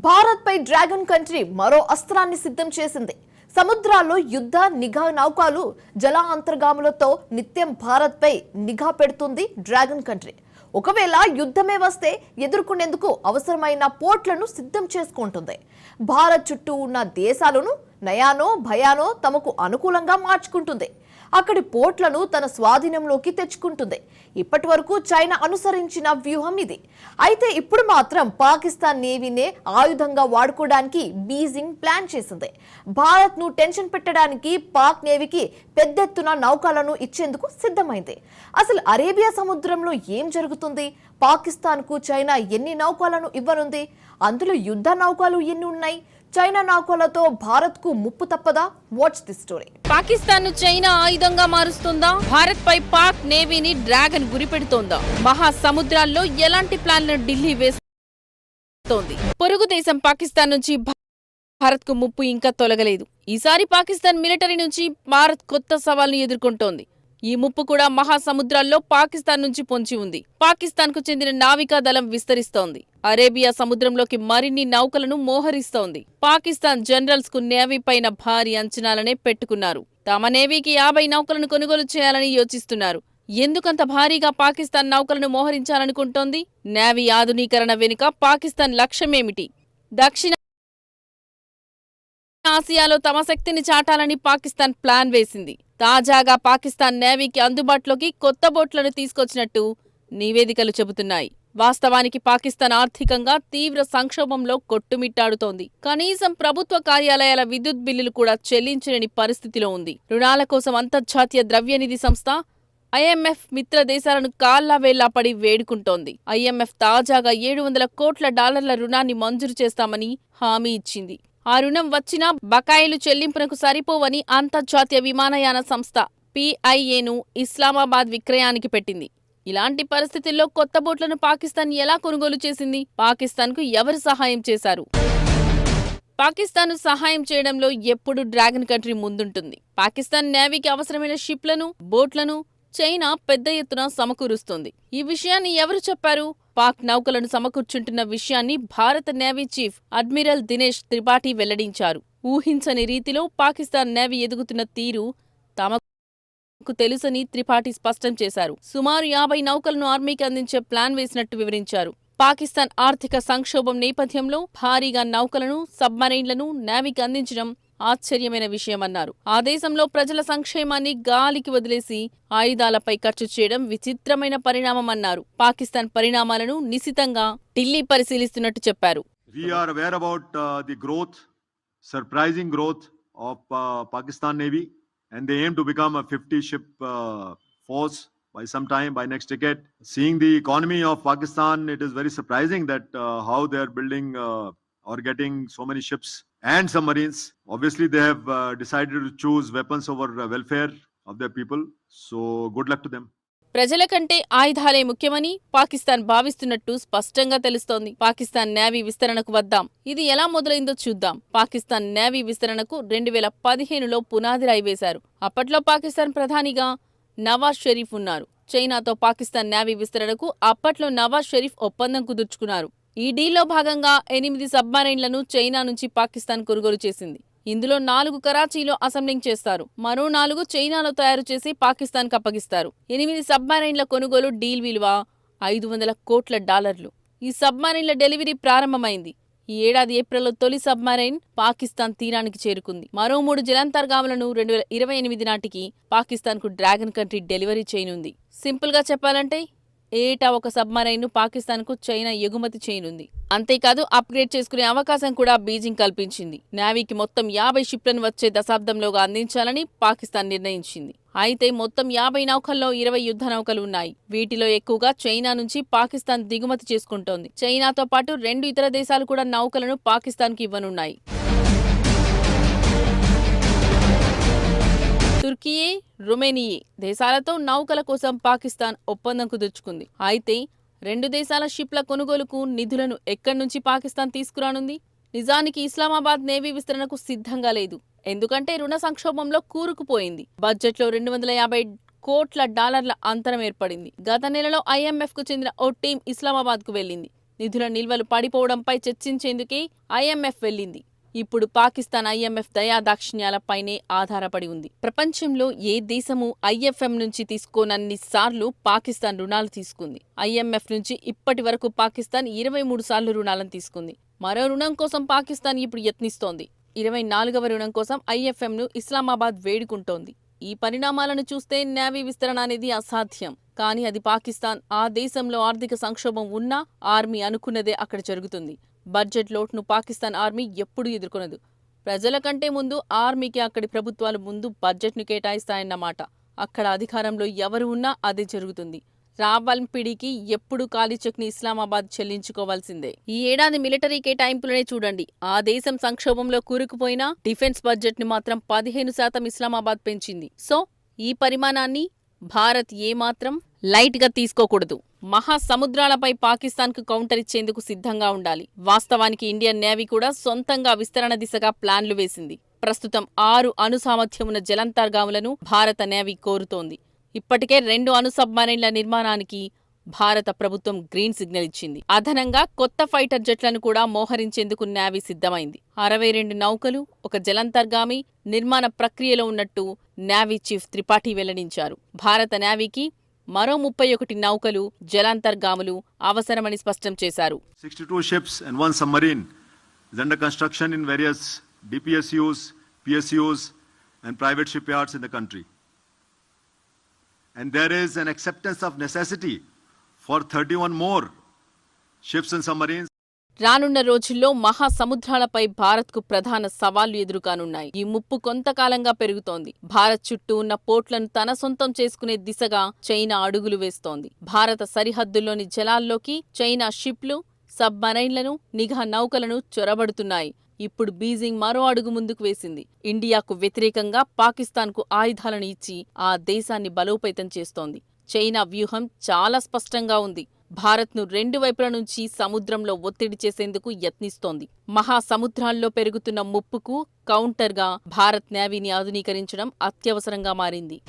భారత్ పై dragon country మరో అస్త్రాన్ని సిద్ధం చేసింది. సముద్రాల్లో యుద్ధ నిఘా నౌకలు జల అంతర్గాములతో నిత్యం భారత్ పై నిఘా పెడుతుంది డ్రాగన్ కంట్రీ. ఒకవేళ యుద్ధమే వస్తే ఎదుర్కొనేందుకు అవసరమైన పోర్ట్లను సిద్ధం చేసుకుంటుంది. భారత్ చుట్టూ ఉన్న దేశాలను నయానో భయానో తమకు అనుకూలంగా మార్చుకుంటుంది. అక్కడి పోర్ట్లను తన స్వాధీనంలోకి తెచ్చుకుంటుంది. ఇప్పటి వరకు చైనా అనుసరించిన వ్యూహం ఇది. అయితే ఇప్పుడు మాత్రం పాకిస్తాన్ నేవీనే ఆయుధంగా వాడుకోవడానికి బీజింగ్ ప్లాన్ చేసింది. భారత్ ను టెన్షన్ పెట్టడానికి పాక్ నేవీకి పెద్ద ఎత్తున నౌకలను ఇచ్చేందుకు సిద్ధమైంది. అసలు అరేబియా సముద్రంలో ఏం జరుగుతుంది? పాకిస్తాన్ కు చైనా ఎన్ని నౌకలను ఇవ్వనుంది? అందులో యుద్ధ నౌకలు ఎన్ని ఉన్నాయి? చైనా నౌకలతో భారత్ కు ముప్పు తప్పదా? Watch the story. పాకిస్తాన్ ను చైనా ఆయుధంగా మారుస్తుందా? భారత్ పై పాక్ నేవీని డ్రాగన్ గురిపెడుతోందా? మహాసముద్రాల్లో ఎలాంటి ప్లాన్లను ఢిల్లీ వేస్తోంది? పొరుగు దేశం పాకిస్తాన్ నుంచి భారత్ కు ముప్పు ఇంకా తొలగలేదు. ఈసారి పాకిస్తాన్ మిలిటరీ నుంచి భారత్ కొత్త సవాల్ను ఎదుర్కొంటోంది. ఈ ముప్పు కూడా మహాసముద్రాల్లో పాకిస్తాన్ నుంచి పొంచి ఉంది. పాకిస్తాన్ కు చెందిన నావికా దళం విస్తరిస్తోంది. అరేబియా సముద్రంలోకి మరిన్ని నౌకలను మోహరిస్తోంది. పాకిస్తాన్ జనరల్స్ కు నేవీ పైన భారీ అంచనాలనే పెట్టుకున్నారు. తమ నేవీకి 50 నౌకలను కొనుగోలు చేయాలని యోచిస్తున్నారు. ఎందుకంత భారీగా పాకిస్తాన్ నౌకలను మోహరించాలనుకుంటోంది? నేవీ ఆధునీకరణ వెనుక పాకిస్తాన్ లక్ష్యమేమిటి? దక్షిణ ఆసియాలో తమ శక్తిని చాటాలని పాకిస్తాన్ ప్లాన్ వేసింది. తాజాగా పాకిస్తాన్ నేవీకి అందుబాటులోకి కొత్త బోట్లను తీసుకొచ్చినట్టు నివేదికలు చెబుతున్నాయి. వాస్తవానికి పాకిస్తాన్ ఆర్థికంగా తీవ్ర సంక్షోభంలో కొట్టుమిట్టాడుతోంది. కనీసం ప్రభుత్వ కార్యాలయాల విద్యుత్ బిల్లులు కూడా చెల్లించలేని పరిస్థితిలో ఉంది. రుణాల కోసం అంతర్జాతీయ ద్రవ్యనిధి సంస్థ ఐఎంఎఫ్ మిత్ర దేశాలను కాళ్లా వేళ్లా పడి వేడుకుంటోంది. ఐఎంఎఫ్ తాజాగా $700 కోట్ల రుణాన్ని మంజూరు చేస్తామని హామీ ఇచ్చింది. ఆ రుణం వచ్చినా బకాయిలు చెల్లింపునకు సరిపోవని అంతర్జాతీయ విమానయాన సంస్థ పిఐఏను ఇస్లామాబాద్ విక్రయానికి పెట్టింది. ఇలాంటి పరిస్థితుల్లో కొత్త బోట్లను పాకిస్తాన్ ఎలా కొనుగోలు చేసింది? పాకిస్తాన్కు ఎవరు సహాయం చేశారు? పాకిస్తాన్ సహాయం చేయడంలో ఎప్పుడు డ్రాగన్ కంట్రీ ముందుంటుంది. పాకిస్తాన్ నేవీకి అవసరమైన షిప్లను, బోట్లను చైనా పెద్ద ఎత్తున సమకూరుస్తోంది. ఈ విషయాన్ని ఎవరు చెప్పారు? పాక్ నౌకలను సమకూర్చుంటున్న విషయాన్ని భారత navy chief admiral Dinesh Tripathi వెల్లడించారు. ఊహించని రీతిలో పాకిస్తాన్ నేవీ ఎదుగుతున్న తీరు తమకు తెలుసని త్రిపాఠి స్పష్టం చేశారు. సుమారు 50 నౌకలను ఆర్మీకి అందించే ప్లాన్ వేసినట్టు వివరించారు. పాకిస్తాన్ ఆర్థిక సంక్షోభం నేపథ్యంలో భారీగా నౌకలను, సబ్మరైన్లను నేవీకి అందించడం ఆశ్చర్యమైన విషయమన్నారు. ఆ దేశంలో ప్రజల సంక్షేమాన్ని గాలికి వదిలేసి ఆయుధాలపై ఖర్చు చేయడం విచిత్రమైన పరిణామమన్నారు. పాకిస్తాన్ పరిణామాలను నిశితంగా ఢిల్లీ పరిశీలిస్తున్నట్టు చెప్పారు. We are aware about the growth, surprising growth of Pakistan Navy, and they aim to become a 50-ship force by some time, by next decade. Seeing the economy of Pakistan, it is very surprising that how they are building or getting so many ships and submarines. Obviously, they have decided to choose weapons over welfare of their people. So, good luck to them. ప్రజల కంటే ఆయుధాలే ముఖ్యమని పాకిస్తాన్ భావిస్తున్నట్టు స్పష్టంగా తెలుస్తోంది. Pakistan navy విస్తరణకు వద్దాం. ఇది ఎలా మొదలైందో చూద్దాం. పాకిస్తాన్ నేవీ విస్తరణకు 2015లో పునాది రాయి వేశారు. అప్పట్లో పాకిస్తాన్ ప్రధానిగా నవాజ్ షరీఫ్ ఉన్నారు. చైనాతో పాకిస్తాన్ నేవీ విస్తరణకు అప్పట్లో నవాజ్ షరీఫ్ ఒప్పందం కుదుర్చుకున్నారు. ఈ డీల్లో భాగంగా 8 సబ్మరైన్లను చైనా నుంచి పాకిస్తాన్ కొనుగోలు చేసింది. ఇందులో 4 కరాచీలో అసెంబ్లింగ్ చేస్తారు. మరో 4 చైనాలో తయారు చేసి పాకిస్తాన్కు అప్పగిస్తారు. 8 సబ్మరైన్ల కొనుగోలు డీల్ విలువ $500 కోట్ల. ఈ సబ్మరైన్ల డెలివరీ ప్రారంభమైంది. ఈ ఏడాది ఏప్రిల్లో తొలి సబ్మరైన్ పాకిస్తాన్ తీరానికి చేరుకుంది. మరో 3 జలాంతర్గాములను 2028 నాటికి పాకిస్తాన్కు డ్రాగన్ కంట్రీ డెలివరీ చేయనుంది. సింపుల్ గా చెప్పాలంటే ఏటా ఒక సబ్మరైన్ ను పాకిస్తాన్కు చైనా ఎగుమతి చేయనుంది. అంతేకాదు అప్గ్రేడ్ చేసుకునే అవకాశం కూడా బీజింగ్ కల్పించింది. నేవీకి మొత్తం 50 షిప్లను వచ్చే దశాబ్దంలోగా అందించాలని పాకిస్తాన్ నిర్ణయించింది. అయితే మొత్తం 50 నౌకల్లో 20 యుద్ధ నౌకలు ఉన్నాయి. వీటిలో ఎక్కువగా చైనా నుంచి పాకిస్తాన్ దిగుమతి చేసుకుంటోంది. చైనాతో పాటు 2 ఇతర దేశాలు కూడా నౌకలను పాకిస్తాన్కి ఇవ్వనున్నాయి. తుర్కియే, రొమేనియే దేశాలతో నౌకల కోసం పాకిస్తాన్ ఒప్పందం కుదుర్చుకుంది. అయితే 2 దేశాల షిప్ల కొనుగోలుకు నిధులను ఎక్కడి నుంచి పాకిస్తాన్ తీసుకురానుంది? నిజానికి ఇస్లామాబాద్ నేవీ విస్తరణకు సిద్ధంగా లేదు. ఎందుకంటే రుణ సంక్షోభంలో కూరుకుపోయింది. బడ్జెట్లో $250 కోట్ల అంతరం ఏర్పడింది. గత నెలలో ఐఎంఎఫ్ కు చెందిన ఓ టీం ఇస్లామాబాద్ కు వెళ్లింది. నిధుల నిల్వలు పడిపోవడంపై చర్చించేందుకే ఐఎంఎఫ్ వెళ్లింది. ఇప్పుడు పాకిస్తాన్ ఐఎంఎఫ్ దయాదాక్షిణ్యాలపైనే ఆధారపడి ఉంది. ప్రపంచంలో ఏ దేశము ఐఎఫ్ఎం నుంచి తీసుకోనన్ని సార్లు పాకిస్తాన్ రుణాలు తీసుకుంది. ఐఎంఎఫ్ నుంచి ఇప్పటి వరకు పాకిస్తాన్ 23 సార్లు రుణాలను తీసుకుంది. మరో రుణం కోసం పాకిస్తాన్ ఇప్పుడు యత్నిస్తోంది. 24వ రుణం కోసం ఐఎఫ్ఎంను ఇస్లామాబాద్ వేడుకుంటోంది. ఈ పరిణామాలను చూస్తే నేవీ విస్తరణ అనేది అసాధ్యం. కానీ అది పాకిస్తాన్ ఆ దేశంలో ఆర్థిక సంక్షోభం ఉన్నా ఆర్మీ అనుకున్నదే అక్కడ జరుగుతుంది. బడ్జెట్ లోటును పాకిస్తాన్ ఆర్మీ ఎప్పుడూ ఎదుర్కొనదు. ప్రజల కంటే ముందు ఆర్మీకి అక్కడి ప్రభుత్వాలు ముందు బడ్జెట్ను కేటాయిస్తాయన్నమాట. అక్కడ అధికారంలో ఎవరు ఉన్నా అదే జరుగుతుంది. రావల్పిండికి ఎప్పుడు ఖాళీ చెక్ని ఇస్లామాబాద్ చెల్లించుకోవాల్సిందే. ఈ ఏడాది మిలిటరీ కేటాయింపులనే చూడండి. ఆ దేశం సంక్షోభంలో కూరుకుపోయినా డిఫెన్స్ బడ్జెట్ ని మాత్రం 15% ఇస్లామాబాద్ పెంచింది. సో ఈ పరిమాణాన్ని భారత్ ఏమాత్రం లైట్ గా తీసుకోకూడదు. మహాసముద్రాలపై పాకిస్తాన్ కు కౌంటర్ ఇచ్చేందుకు సిద్ధంగా ఉండాలి. వాస్తవానికి ఇండియన్ నేవీ కూడా సొంతంగా విస్తరణ దిశగా ప్లాన్లు వేసింది. ప్రస్తుతం 6 అణు సామర్థ్యమున్న జలంతర్గాములను భారత నేవీ కోరుతోంది. ఇప్పటికే 2 అణు సబ్మరైన్ల నిర్మాణానికి భారత ప్రభుత్వం గ్రీన్ సిగ్నల్ ఇచ్చింది. అదనంగా కొత్త ఫైటర్ జెట్లను కూడా మోహరించేందుకు నేవీ సిద్ధమైంది. 62 నౌకలు, 1 జలంతర్గామి నిర్మాణ ప్రక్రియలో ఉన్నట్టు నేవీ చీఫ్ త్రిపాఠి వెల్లడించారు. భారత నేవీకి మరో 31 నౌకలు, జలాంతర్గాములు అవసరమని స్పష్టం చేశారు. 62 ships and 1 submarine is under construction in various DPSUs, PSUs and private shipyards in the country. And there is an acceptance of necessity for 31 more ships and submarines. రానున్న రోజుల్లో మహాసముద్రాలపై భారత్కు ప్రధాన సవాళ్లు ఎదురుకానున్నాయి. ఈ ముప్పు కొంతకాలంగా పెరుగుతోంది. భారత్ చుట్టూ ఉన్న పోర్ట్లను తన సొంతం చేసుకునే దిశగా చైనా అడుగులు వేస్తోంది. భారత సరిహద్దుల్లోని జలాల్లోకి చైనా షిప్లు, సబ్మరైన్లను, నిఘా నౌకలను చొరబడుతున్నాయి. ఇప్పుడు బీజింగ్ మరో అడుగు ముందుకు వేసింది. ఇండియాకు వ్యతిరేకంగా పాకిస్తాన్కు ఆయుధాలను ఇచ్చి ఆ దేశాన్ని బలోపేతం చేస్తోంది. చైనా వ్యూహం చాలా స్పష్టంగా ఉంది. భారత్ను 2 వైపుల నుంచి సముద్రంలో ఒత్తిడి చేసేందుకు యత్నిస్తోంది. మహాసముద్రాల్లో పెరుగుతున్న ముప్పుకు కౌంటర్గా భారత్ నేవీని ఆధునీకరించడం అత్యవసరంగా మారింది.